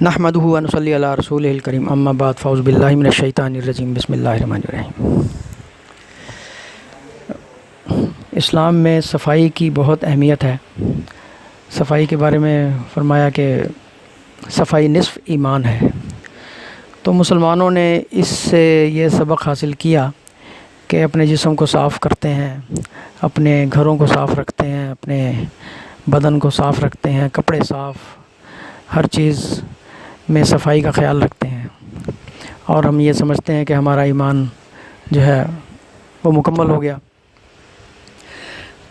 نحمدہ و نصلی علی رسولہ الکریم، اما بعد، فاعوذ باللہ من الشیطان الرجیم، بسم اللہ الرحمن الرحیم۔ اسلام میں صفائی کی بہت اہمیت ہے۔ صفائی کے بارے میں فرمایا کہ صفائی نصف ایمان ہے۔ تو مسلمانوں نے اس سے یہ سبق حاصل کیا کہ اپنے جسم کو صاف کرتے ہیں، اپنے گھروں کو صاف رکھتے ہیں، اپنے بدن کو صاف رکھتے ہیں، کپڑے صاف، ہر چیز میں صفائی کا خیال رکھتے ہیں، اور ہم یہ سمجھتے ہیں کہ ہمارا ایمان جو ہے وہ مکمل ہو گیا۔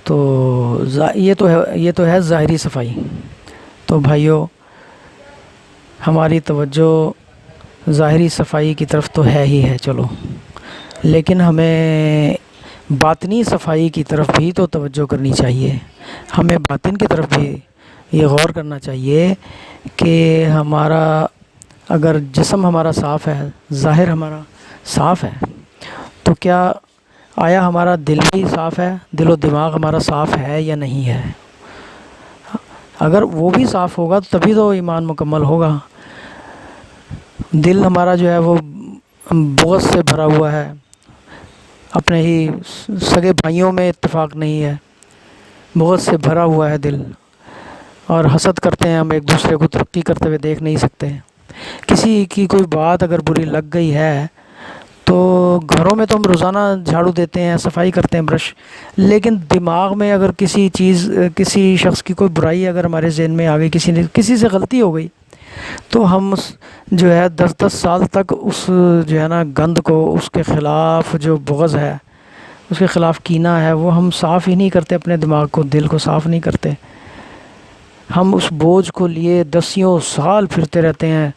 تو یہ تو ہے ظاہری صفائی۔ تو بھائیوں، ہماری توجہ ظاہری صفائی کی طرف تو ہے ہی ہے، چلو، لیکن ہمیں باطنی صفائی کی طرف بھی تو توجہ کرنی چاہیے۔ ہمیں باطن کی طرف بھی یہ غور کرنا چاہیے کہ ہمارا اگر جسم ہمارا صاف ہے، ظاہر ہمارا صاف ہے، تو کیا آیا ہمارا دل بھی صاف ہے؟ دل و دماغ ہمارا صاف ہے یا نہیں ہے؟ اگر وہ بھی صاف ہوگا تو تبھی تو ایمان مکمل ہوگا۔ دل ہمارا جو ہے وہ بغض سے بھرا ہوا ہے، اپنے ہی سگے بھائیوں میں اتفاق نہیں ہے، بغض سے بھرا ہوا ہے دل، اور حسد کرتے ہیں، ہم ایک دوسرے کو ترقی کرتے ہوئے دیکھ نہیں سکتے۔ کسی کی کوئی بات اگر بری لگ گئی ہے تو گھروں میں تو ہم روزانہ جھاڑو دیتے ہیں، صفائی کرتے ہیں، برش، لیکن دماغ میں اگر کسی شخص کی کوئی برائی اگر ہمارے ذہن میں آ گئی، کسی سے غلطی ہو گئی، تو ہم جو ہے 10 سال تک اس جو ہے نا گند کو، اس کے خلاف جو بغض ہے، اس کے خلاف کینہ ہے، وہ ہم صاف ہی نہیں کرتے، اپنے دماغ کو، دل کو صاف نہیں کرتے۔ ہم اس بوجھ کو لیے 10 سال پھرتے رہتے ہیں،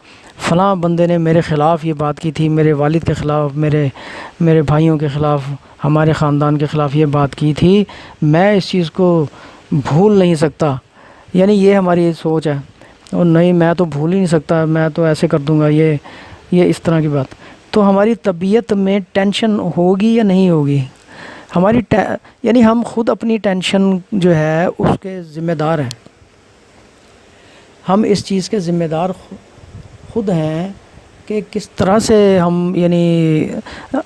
فلاں بندے نے میرے خلاف یہ بات کی تھی، میرے والد کے خلاف، میرے بھائیوں کے خلاف، ہمارے خاندان کے خلاف یہ بات کی تھی، میں اس چیز کو بھول نہیں سکتا۔ یعنی یہ ہماری سوچ ہے، اور نہیں، میں تو بھول ہی نہیں سکتا، میں تو ایسے کر دوں گا، یہ اس طرح کی بات۔ تو ہماری طبیعت میں ٹینشن ہوگی یا نہیں ہوگی؟ یعنی ہم خود اپنی ٹینشن جو ہے اس کے ذمہ دار ہیں۔ ہم اس چیز کے ذمہ دار خود ہیں کہ کس طرح سے ہم یعنی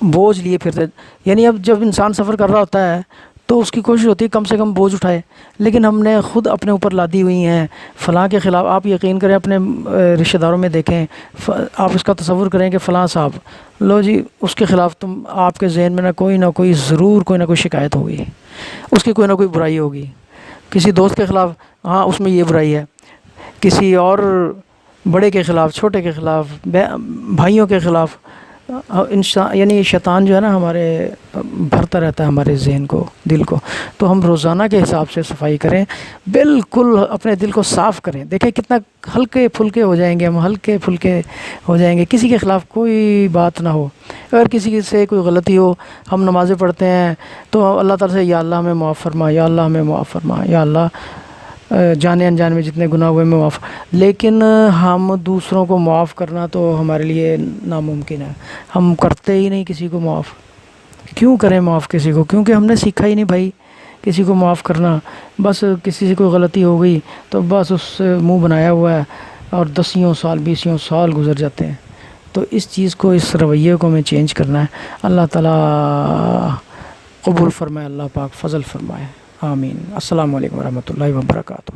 بوجھ لیے پھرتے۔ یعنی اب جب انسان سفر کر رہا ہوتا ہے تو اس کی کوشش ہوتی ہے کم سے کم بوجھ اٹھائے، لیکن ہم نے خود اپنے اوپر لادی ہوئی ہیں فلاں کے خلاف۔ آپ یقین کریں، اپنے رشتہ داروں میں دیکھیں، آپ اس کا تصور کریں کہ فلاں صاحب، لو جی، اس کے خلاف آپ کے ذہن میں کوئی نہ کوئی ضرور کوئی نہ کوئی شکایت ہوگی، اس کی کوئی نہ کوئی برائی ہوگی۔ کسی دوست کے خلاف، ہاں اس میں یہ برائی ہے، کسی اور بڑے کے خلاف، چھوٹے کے خلاف، بھائیوں کے خلاف، یعنی شیطان جو ہے نا ہمارے بھرتا رہتا ہے ہمارے ذہن کو، دل کو۔ تو ہم روزانہ کے حساب سے صفائی کریں، بالکل اپنے دل کو صاف کریں۔ دیکھیں کتنا ہلکے پھلکے ہو جائیں گے ہم، ہلکے پھلکے ہو جائیں گے، کسی کے خلاف کوئی بات نہ ہو۔ اگر کسی سے کوئی غلطی ہو، ہم نمازیں پڑھتے ہیں تو اللہ تعالیٰ سے یا اللہ ہمیں معاف فرما، یا اللہ ہمیں معاف فرما، یا اللہ جانے انجانے میں جتنے گناہ ہوئے میں معاف۔ لیکن ہم دوسروں کو معاف کرنا تو ہمارے لیے ناممکن ہے، ہم کرتے ہی نہیں کسی کو معاف۔ کیوں کریں معاف کسی کو؟ کیونکہ ہم نے سیکھا ہی نہیں بھائی کسی کو معاف کرنا۔ بس کسی سے کوئی غلطی ہو گئی تو بس اس سے منہ بنایا ہوا ہے، اور 10 سال 20 سال گزر جاتے ہیں۔ تو اس چیز کو، اس رویے کو ہمیں چینج کرنا ہے۔ اللہ تعالیٰ قبول فرمائے، اللہ پاک فضل فرمائے، آمین۔ السلام علیکم ورحمۃ اللہ وبرکاتہ۔